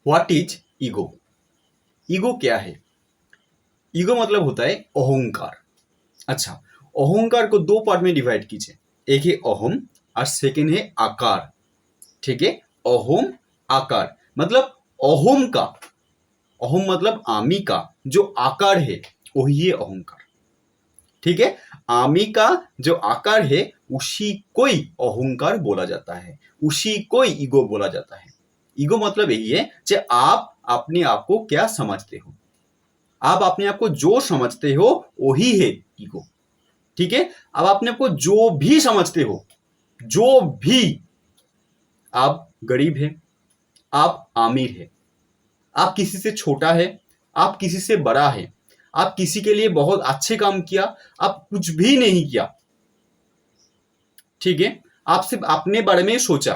What is ego? Ego क्या है? Ego मतलब होता है अहंकार। अच्छा, अहंकार को दो पार्ट में डिवाइड कीजिए, एक है अहम और सेकंड है आकार। ठीक है, अहम आकार मतलब अहम का, अहम मतलब आमी का जो आकार है वही है अहंकार। ठीक है, आमी का जो आकार है उसी को ही अहंकार बोला जाता है, उसी को ही ईगो बोला जाता है। ईगो मतलब यही है कि आप अपने आप को क्या समझते हो, आप अपने आप को जो समझते हो वही है ईगो। ठीक है, अब अपने आप को जो भी समझते हो, जो भी, आप गरीब है, आप अमीर है, आप किसी से छोटा है, आप किसी से बड़ा है, आप किसी के लिए बहुत अच्छे काम किया, आप कुछ भी नहीं किया। ठीक है, आप सिर्फ अपने बारे में सोचा।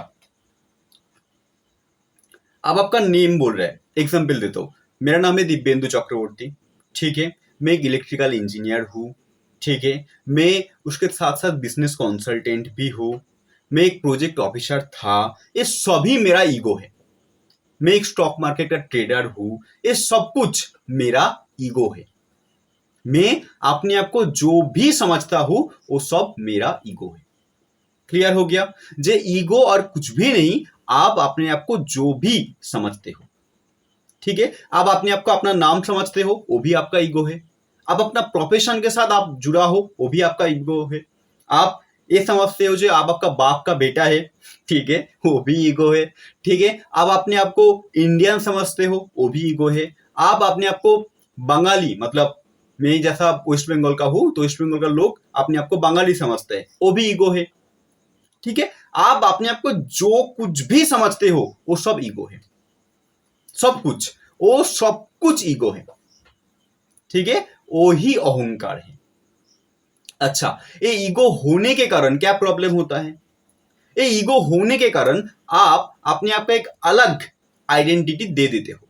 अब आपका नेम बोल रहा है, एग्जाम्पल देता हूं, मेरा नाम है दिव्येंदु चक्रवर्ती। ठीक है, मैं एक इलेक्ट्रिकल इंजीनियर हूं। ठीक है, मैं उसके साथ साथ बिजनेस कंसल्टेंट भी हूं, मैं एक प्रोजेक्ट ऑफिसर था। ये सभी मेरा ईगो है। मैं एक स्टॉक मार्केट का ट्रेडर हूं, ये सब कुछ मेरा ईगो है। मैं अपने आप को जो भी समझता हूं वो सब मेरा ईगो है। क्लियर हो गया? जे ईगो और कुछ भी नहीं, आप अपने आप को जो भी समझते हो। ठीक है, आप अपने आप को अपना नाम समझते हो वो भी आपका ईगो है। आप अपना प्रोफेशन के साथ आप जुड़ा हो वो भी आपका ईगो है। आप ये समझते हो जो आप आपका बाप का बेटा है, ठीक है, वो भी ईगो है। ठीक है, आप अपने आप को इंडियन समझते हो वो भी ईगो है। आप अपने आप को बंगाली, मतलब मैं जैसा वेस्ट बंगाल का हूं तो वेस्ट बंगाल का लोग अपने आप को बंगाली समझते हैं, वो भी ईगो है। ठीक है, आप अपने आप को जो कुछ भी समझते हो वो सब ईगो है। सब कुछ, वो सब कुछ ईगो है। ठीक है, वो ही अहंकार है। अच्छा, ये ईगो होने के कारण क्या प्रॉब्लम होता है? ये ईगो होने के कारण आप अपने आप को एक अलग आइडेंटिटी दे देते हो।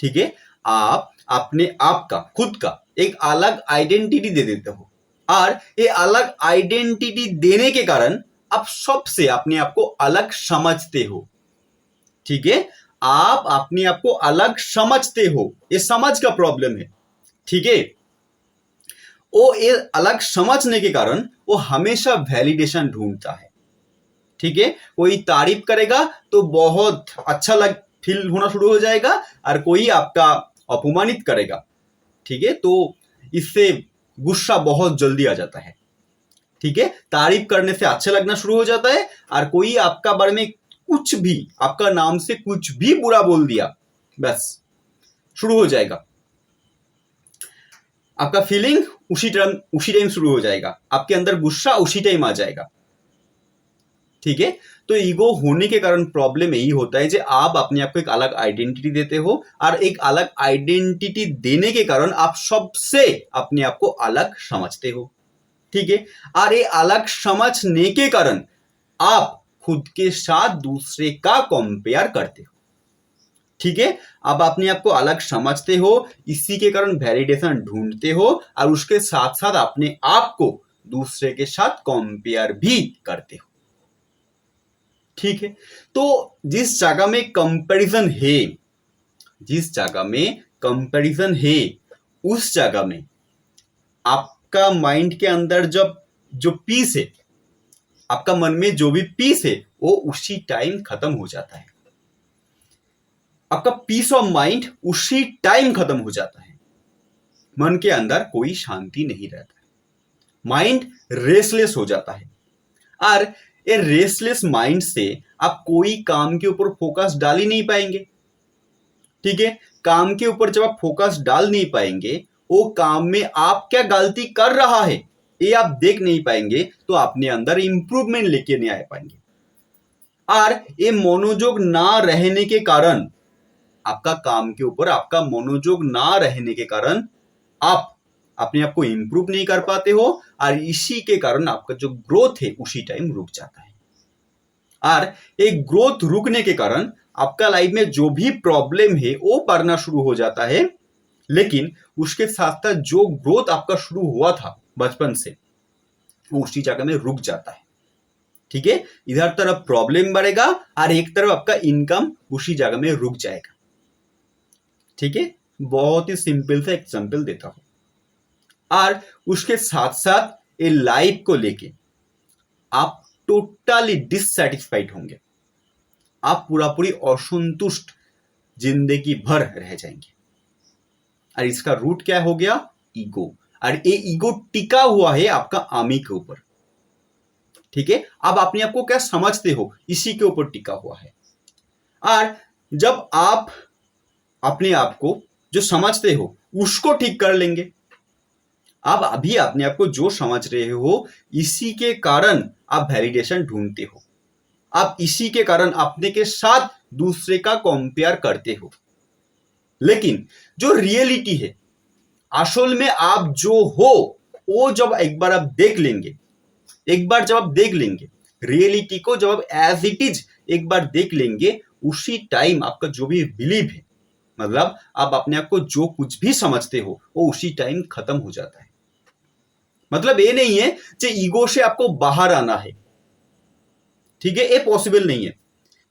ठीक है, आप अपने आप का, खुद का एक अलग आइडेंटिटी दे देते हो, और ये अलग आइडेंटिटी देने के कारण आप सबसे अपने आप को अलग समझते हो। ठीक है, आप अपने आप को अलग समझते हो, ये समझ का प्रॉब्लम है। ठीक है, वो ये अलग समझने के कारण वो हमेशा वैलिडेशन ढूंढता है। ठीक है, कोई तारीफ करेगा तो बहुत अच्छा लग फील होना शुरू हो जाएगा, और कोई आपका अपमानित करेगा, ठीक है, तो इससे गुस्सा बहुत जल्दी आ जाता है। ठीक है, तारीफ करने से अच्छा लगना शुरू हो जाता है, और कोई आपका बारे में कुछ भी, आपका नाम से कुछ भी बुरा बोल दिया, बस शुरू हो जाएगा आपका फीलिंग, उसी टाइम शुरू हो जाएगा, आपके अंदर गुस्सा उसी टाइम आ जाएगा। ठीक है, तो ईगो होने के कारण प्रॉब्लम यही होता है कि आप अपने आप को एक अलग आइडेंटिटी देते हो, और एक अलग आइडेंटिटी देने के कारण आप सबसे अपने आप को अलग समझते हो। ठीक है, और ये अलग समझने के कारण आप खुद के साथ दूसरे का कंपेयर करते हो। ठीक है, आप अपने आप को अलग समझते हो, इसी के कारण वैलिडेशन ढूंढते हो, और उसके साथ साथ अपने आप को दूसरे के साथ कंपेयर भी करते हो। ठीक है, तो जिस जगह में कंपैरिजन है, जिस जगह में कंपैरिजन है, उस जगह में आपका माइंड के अंदर जब जो पीस है, आपका मन में जो भी पीस है वो उसी टाइम खत्म हो जाता है। आपका पीस ऑफ माइंड उसी टाइम खत्म हो जाता है। मन के अंदर कोई शांति नहीं रहता है, माइंड रेसलेस हो जाता है, और ये रेसलेस माइंड से आप कोई काम के ऊपर फोकस डाल ही नहीं पाएंगे। ठीक है, काम के ऊपर जब आप फोकस डाल नहीं पाएंगे, वो काम में आप क्या गलती कर रहा है ये आप देख नहीं पाएंगे, तो अपने अंदर इंप्रूवमेंट लेके नहीं आ पाएंगे। और ये मनोयोग ना रहने के कारण, आपका काम के ऊपर आपका मनोयोग ना रहने के कारण आप अपने आप को इंप्रूव नहीं कर पाते हो, और इसी के कारण आपका जो ग्रोथ है उसी टाइम रुक जाता है। और एक ग्रोथ रुकने के कारण आपका लाइफ में जो भी प्रॉब्लम है वो बढ़ना शुरू हो जाता है, लेकिन उसके साथ साथ जो ग्रोथ आपका शुरू हुआ था बचपन से वो उसी जगह में रुक जाता है। ठीक है, इधर तरफ प्रॉब्लम बढ़ेगा और एक तरफ आपका इनकम उसी जगह में रुक जाएगा। ठीक है, बहुत ही सिंपल सा एग्जाम्पल देता हूं। और उसके साथ साथ ये लाइफ को लेके आप टोटली डिससेटिस्फाइड होंगे, आप पूरा पूरी असंतुष्ट जिंदगी भर रह जाएंगे। और इसका रूट क्या हो गया? ईगो। और ये ईगो टिका हुआ है आपका आमी के ऊपर। ठीक है, अब अपने आप को क्या समझते हो, इसी के ऊपर टिका हुआ है। और जब आप अपने आप को जो समझते हो उसको ठीक कर लेंगे, आप अभी अपने आप को जो समझ रहे हो इसी के कारण आप वैलिडेशन ढूंढते हो, आप इसी के कारण अपने के साथ दूसरे का कंपेयर करते हो। लेकिन जो रियलिटी है, असल में आप जो हो वो जब एक बार आप देख लेंगे, एक बार जब आप देख लेंगे रियलिटी को, जब आप एज इट इज एक बार देख लेंगे, उसी टाइम आपका जो भी बिलीव है, मतलब आप अपने आप को जो कुछ भी समझते हो वो उसी टाइम खत्म हो जाता है। मतलब ये नहीं है कि ईगो से आपको बाहर आना है, ठीक है, ये पॉसिबल नहीं है।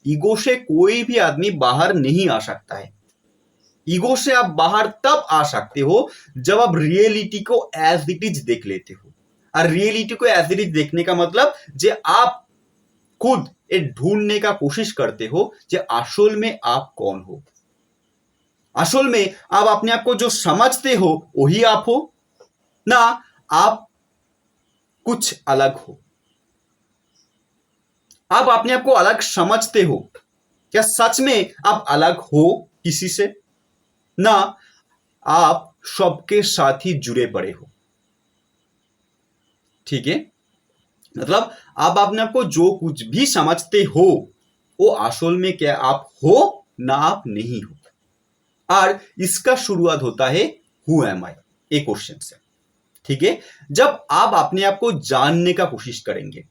ईगो से कोई भी आदमी बाहर नहीं आ सकता है। ईगो से आप बाहर तब आ सकते हो जब आप रियलिटी को एज इट इज देख लेते हो। और रियलिटी को एज इट इज देखने का मतलब जे आप खुद ये ढूंढने का कोशिश करते हो जे असल में आप कौन हो। असल में आप अपने आप को जो समझते हो वही आप हो, ना आप कुछ अलग हो। आप अपने आप को अलग समझते हो, क्या सच में आप अलग हो किसी से? ना आप सबके साथ ही जुड़े पड़े हो। ठीक है, मतलब आप अपने आप को जो कुछ भी समझते हो वो असल में क्या आप हो, ना आप नहीं हो। और इसका शुरुआत होता है हु एम आई, एक क्वेश्चन से। ठीक है, जब आप अपने आप को जानने का कोशिश करेंगे,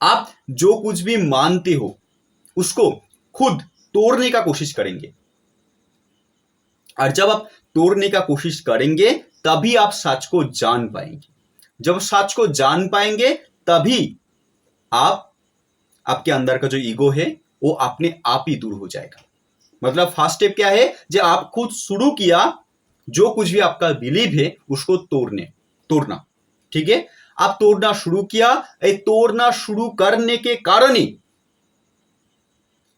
आप जो कुछ भी मानते हो उसको खुद तोड़ने का कोशिश करेंगे। और जब आप तोड़ने का कोशिश करेंगे तभी आप सच को जान पाएंगे। जब सच को जान पाएंगे तभी आप, आपके अंदर का जो ईगो है वो अपने आप ही दूर हो जाएगा। मतलब फर्स्ट स्टेप क्या है, जो आप खुद शुरू किया, जो कुछ भी आपका बिलीव है उसको तोड़ना। ठीक है, आप तोड़ना शुरू किया, तोड़ना शुरू करने के कारण ही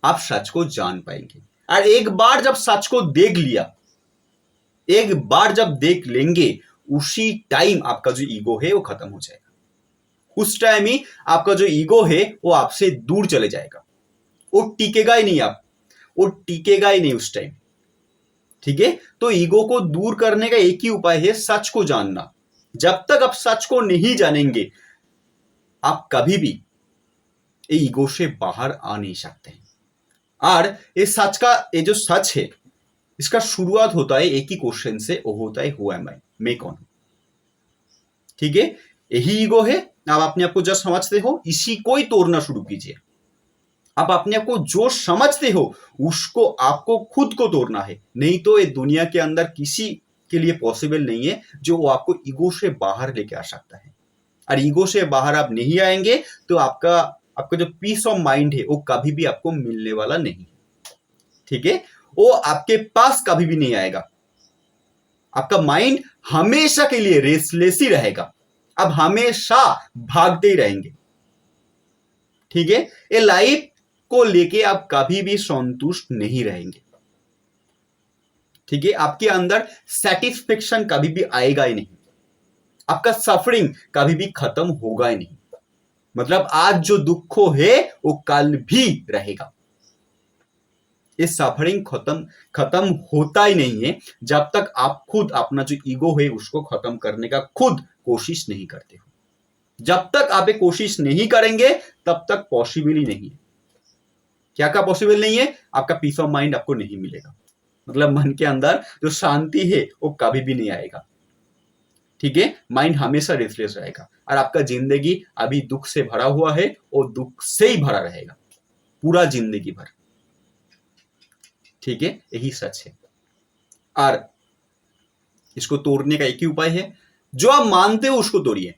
आप सच को जान पाएंगे। और एक बार जब सच को देख लिया, एक बार जब देख लेंगे, उसी टाइम आपका जो ईगो है वो खत्म हो जाएगा। उस टाइम ही आपका जो ईगो है वो आपसे दूर चले जाएगा, वो टिकेगा ही नहीं, वो टिकेगा ही नहीं उस टाइम। ठीक है, तो ईगो को दूर करने का एक ही उपाय है, सच को जानना। जब तक आप सच को नहीं जानेंगे, आप कभी भी ईगो से बाहर आ नहीं सकते हैं। और ये सच का, ये जो सच है, इसका शुरुआत होता है एक ही क्वेश्चन से, वो होता है हु एम आई, मैं कौन हूं। ठीक है, यही ईगो है। आप अपने आप को जो समझते हो इसी को ही तोड़ना शुरू कीजिए। आप अपने आप को जो समझते हो उसको आपको खुद को तोड़ना है, नहीं तो ये दुनिया के अंदर किसी के लिए पॉसिबल नहीं है जो वो आपको ईगो से बाहर लेके आ सकता है। और ईगो से बाहर आप नहीं आएंगे तो आपका जो पीस ऑफ माइंड है वो कभी भी आपको मिलने वाला नहीं। ठीक है, वो आपके पास कभी भी नहीं आएगा। आपका माइंड हमेशा के लिए रेसलेस ही रहेगा, आप हमेशा भागते ही रहेंगे। ठीक है, ये लाइफ को लेके आप कभी भी संतुष्ट नहीं रहेंगे। ठीक है, आपके अंदर सेटिस्फेक्शन कभी भी आएगा ही नहीं, आपका सफरिंग कभी भी खत्म होगा ही नहीं। मतलब आज जो दुख है वो कल भी रहेगा। ये सफरिंग खत्म होता ही नहीं है जब तक आप खुद अपना जो ईगो है उसको खत्म करने का खुद कोशिश नहीं करते हो। जब तक आप एक कोशिश नहीं करेंगे तब तक पॉसिबल ही नहीं है। क्या पॉसिबल नहीं है? आपका पीस ऑफ माइंड आपको नहीं मिलेगा। मतलब मन के अंदर जो शांति है वो कभी भी नहीं आएगा। ठीक है, माइंड हमेशा रेस्टलेस रहेगा और आपका जिंदगी अभी दुख से भरा हुआ है और दुख से ही भरा रहेगा पूरा जिंदगी भर। ठीक है, यही सच है। और इसको तोड़ने का एक ही उपाय है, जो आप मानते हो उसको तोड़िए।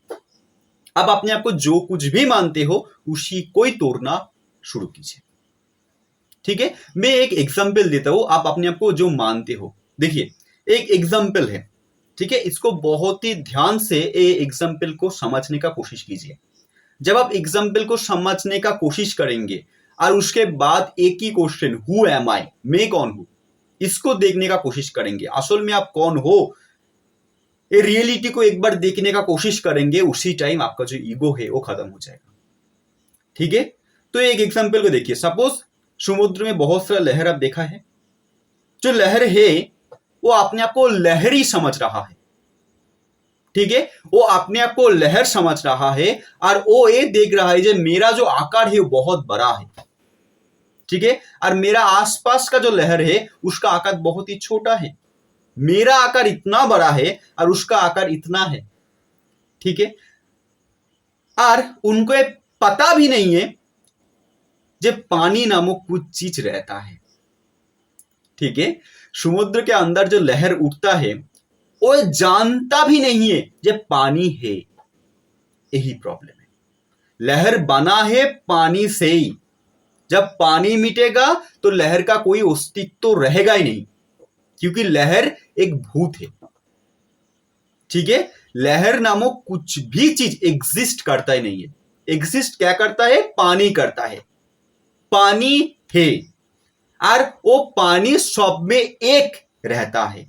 आप अपने आप को जो कुछ भी मानते हो उसी को ही तोड़ना शुरू कीजिए। ठीक है, मैं एक एग्जाम्पल देता हूं, आप अपने आप को जो मानते हो। देखिए, एक एग्जाम्पल है, ठीक है, इसको बहुत ही ध्यान से ये एग्जाम्पल को समझने का कोशिश कीजिए। जब आप एग्जाम्पल को समझने का कोशिश करेंगे और उसके बाद एक ही क्वेश्चन, हु एम आई, मैं कौन हूं, इसको देखने का कोशिश करेंगे, असल में आप कौन हो, ये रियलिटी को एक बार देखने का कोशिश करेंगे, उसी टाइम आपका जो ईगो है वो खत्म हो जाएगा। ठीक है, तो एक एग्जाम्पल को देखिए। सपोज समुद्र में बहुत सारा लहर आप देखा है, जो लहर है वो अपने आप को लहरी समझ रहा है। ठीक है, वो अपने आप को लहर समझ रहा है और वो ये देख रहा है कि मेरा जो आकार है वो बहुत बड़ा है। ठीक है, और मेरा आसपास का जो लहर है उसका आकार बहुत ही छोटा है, मेरा आकार इतना बड़ा है और उसका आकार इतना है। ठीक है, और उनको पता भी नहीं है जब पानी नामक कुछ चीज रहता है। ठीक है, समुद्र के अंदर जो लहर उठता है वो जानता भी नहीं है जब पानी है। यही प्रॉब्लम है, लहर बना है पानी से ही, जब पानी मिटेगा तो लहर का कोई अस्तित्व तो रहेगा ही नहीं, क्योंकि लहर एक भूत है। ठीक है, लहर नामक कुछ भी चीज एग्जिस्ट करता ही नहीं है। एग्जिस्ट क्या करता है? पानी करता है, पानी है, और वो पानी सब में एक रहता है।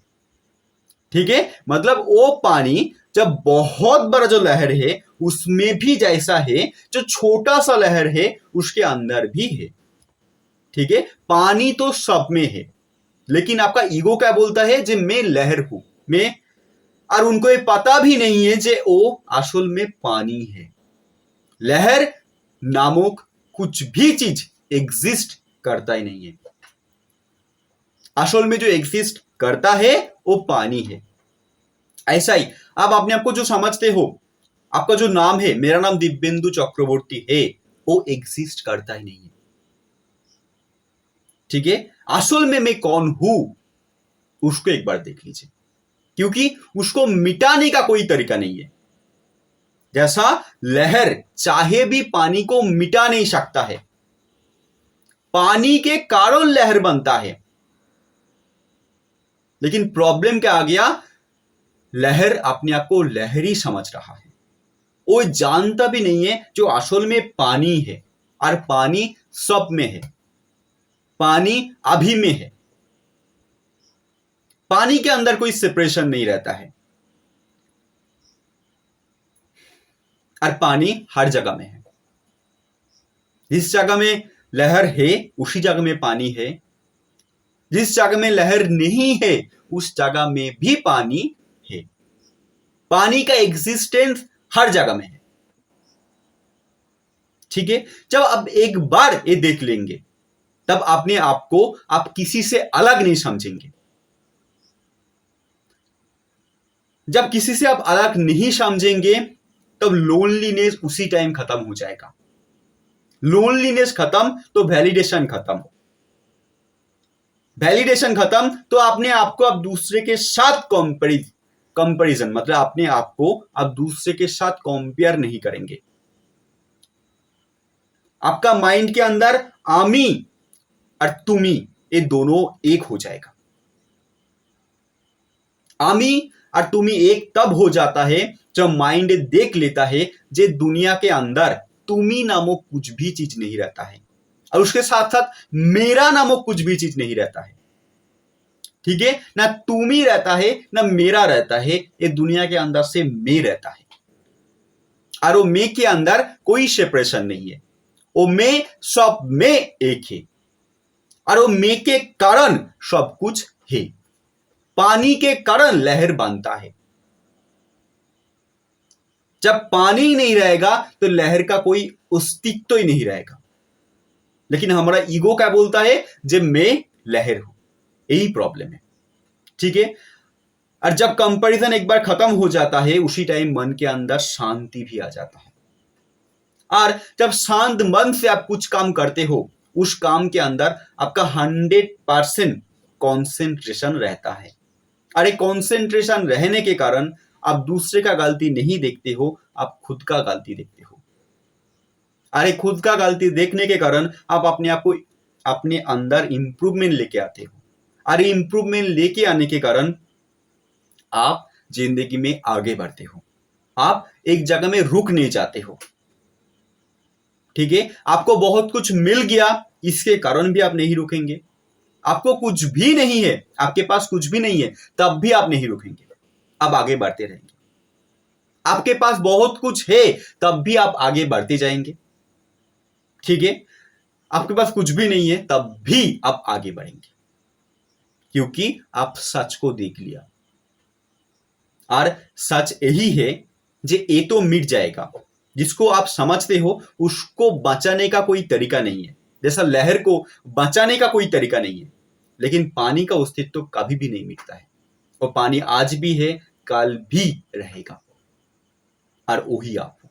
ठीक है, मतलब वो पानी जब बहुत बड़ा जो लहर है उसमें भी जैसा है, जो छोटा सा लहर है उसके अंदर भी है। ठीक है, पानी तो सब में है, लेकिन आपका ईगो क्या बोलता है? जे मैं लहर हूं, मैं, और उनको ये पता भी नहीं है जे वो असल में पानी है। लहर नामक कुछ भी चीज एग्जिस्ट करता ही नहीं है। असल में जो एग्जिस्ट करता है वो पानी है। ऐसा ही आप अपने आप को जो समझते हो, आपका जो नाम है, मेरा नाम दिव्येंदु चक्रवर्ती है, वो एग्जिस्ट करता ही नहीं है। ठीक है, असल में मैं कौन हूं उसको एक बार देख लीजिए, क्योंकि उसको मिटाने का कोई तरीका नहीं है। जैसा लहर चाहे भी पानी को मिटा नहीं सकता है, पानी के कारण लहर बनता है, लेकिन प्रॉब्लम क्या आ गया? लहर अपने आप को लहरी समझ रहा है, वो जानता भी नहीं है जो असल में पानी है, और पानी सब में है, पानी अभी में है, पानी के अंदर कोई सेपरेशन नहीं रहता है, और पानी हर जगह में है। जिस जगह में लहर है उसी जगह में पानी है, जिस जगह में लहर नहीं है उस जगह में भी पानी है। पानी का एग्जिस्टेंस हर जगह में है। ठीक है, जब आप एक बार ये देख लेंगे तब अपने आप को आप किसी से अलग नहीं समझेंगे। जब किसी से आप अलग नहीं समझेंगे तब लोनलीनेस उसी टाइम खत्म हो जाएगा। लोनलीनेस खत्म तो वैलिडेशन खत्म, वैलिडेशन खत्म तो अपने आप को आप दूसरे के साथ कंपैरिजन, मतलब अपने आप को आप दूसरे के साथ कंपेयर नहीं करेंगे। आपका माइंड के अंदर आमी और तुमी ये दोनों एक हो जाएगा। आमी और तुमी एक तब हो जाता है जब माइंड देख लेता है जे दुनिया के अंदर तुमी नामक कुछ भी चीज नहीं रहता है, और उसके साथ साथ मेरा नामक कुछ भी चीज नहीं रहता है। ठीक है, ना तुमी रहता है ना मेरा रहता है, ये दुनिया के अंदर से मैं रहता है, और वो मैं के अंदर कोई सेपरेशन नहीं है, वो मैं सब में एक है, और वो मैं के कारण सब कुछ है। पानी के कारण लहर बनता है। जब पानी नहीं रहेगा तो लहर का कोई अस्तित्व ही नहीं रहेगा। लेकिन हमारा ईगो क्या बोलता है? जब मैं लहर हूं। यही प्रॉब्लम है। ठीक है, और जब कंपैरिजन एक बार खत्म हो जाता है उसी टाइम मन के अंदर शांति भी आ जाता है, और जब शांत मन से आप कुछ काम करते हो उस काम के अंदर आपका 100% कॉन्सेंट्रेशन रहता है। अरे कॉन्सेंट्रेशन रहने के कारण आप दूसरे का गलती नहीं देखते हो, आप खुद का गलती देखते हो। अरे खुद का गलती देखने के कारण आप अपने आप को अपने अंदर इंप्रूवमेंट लेके आते हो, और इंप्रूवमेंट लेके आने के कारण आप जिंदगी में आगे बढ़ते हो, आप एक जगह में रुक नहीं जाते हो। ठीक है, आपको बहुत कुछ मिल गया, इसके कारण भी आप नहीं रुकेंगे। आपको कुछ भी नहीं है, आपके पास कुछ भी नहीं है, तब भी आप नहीं रुकेंगे, आप आगे बढ़ते रहेंगे। आपके पास बहुत कुछ है, तब भी आप आगे बढ़ते जाएंगे। ठीक है, आपके पास कुछ भी नहीं है, तब भी आप आगे बढ़ेंगे, क्योंकि आप सच को देख लिया। और सच यही है जे ये तो मिट जाएगा, जिसको आप समझते हो उसको बचाने का कोई तरीका नहीं है, जैसा लहर को बचाने का कोई तरीका नहीं है। लेकिन पानी का अस्तित्व तो कभी भी नहीं मिटता है, और पानी आज भी है, कल भी रहेगा, और वही आप हो।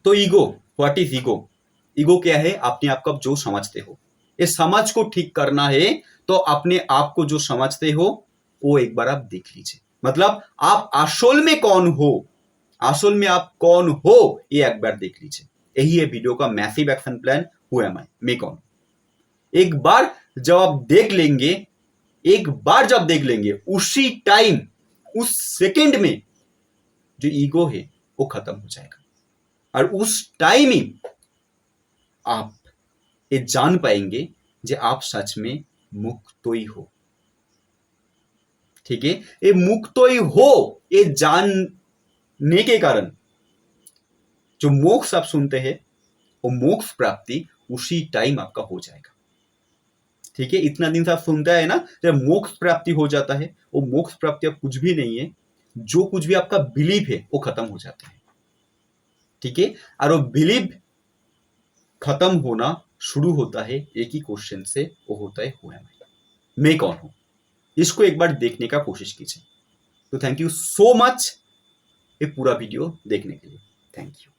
तो ego, what is ego? Ego क्या है? अपने आप को आप जो समझते हो, इस समझ को ठीक करना है तो अपने आप को जो समझते हो वो एक बार आप देख लीजिए। मतलब आप असल में कौन हो, असल में आप कौन हो, ये एक बार देख लीजिए। यही है वीडियो का massive action plan, who am I, मैं कौन। एक बार जब आप देख लेंगे, एक बार जब देख लेंगे, उसी टाइम, उस सेकंड में जो ईगो है वो खत्म हो जाएगा, और उस टाइम ही आप ये जान पाएंगे कि आप सच में मुक्त ही हो। ठीक है, ये मुक्त ही हो, ये जानने के कारण जो मोक्ष आप सुनते हैं, वो मोक्ष प्राप्ति उसी टाइम आपका हो जाएगा। ठीक है, इतना दिन से आप सुनते हैं ना, जब मोक्ष प्राप्ति हो जाता है, वो मोक्ष प्राप्ति अब कुछ भी नहीं है, जो कुछ भी आपका बिलीफ है वो खत्म हो जाता है। ठीक है, और वो बिलीफ खत्म होना शुरू होता है एक ही क्वेश्चन से, वो होता है हु एम आई, मैं कौन हूं। इसको एक बार देखने का कोशिश कीजिए। तो थैंक यू सो मच ये पूरा वीडियो देखने के लिए। Thank you.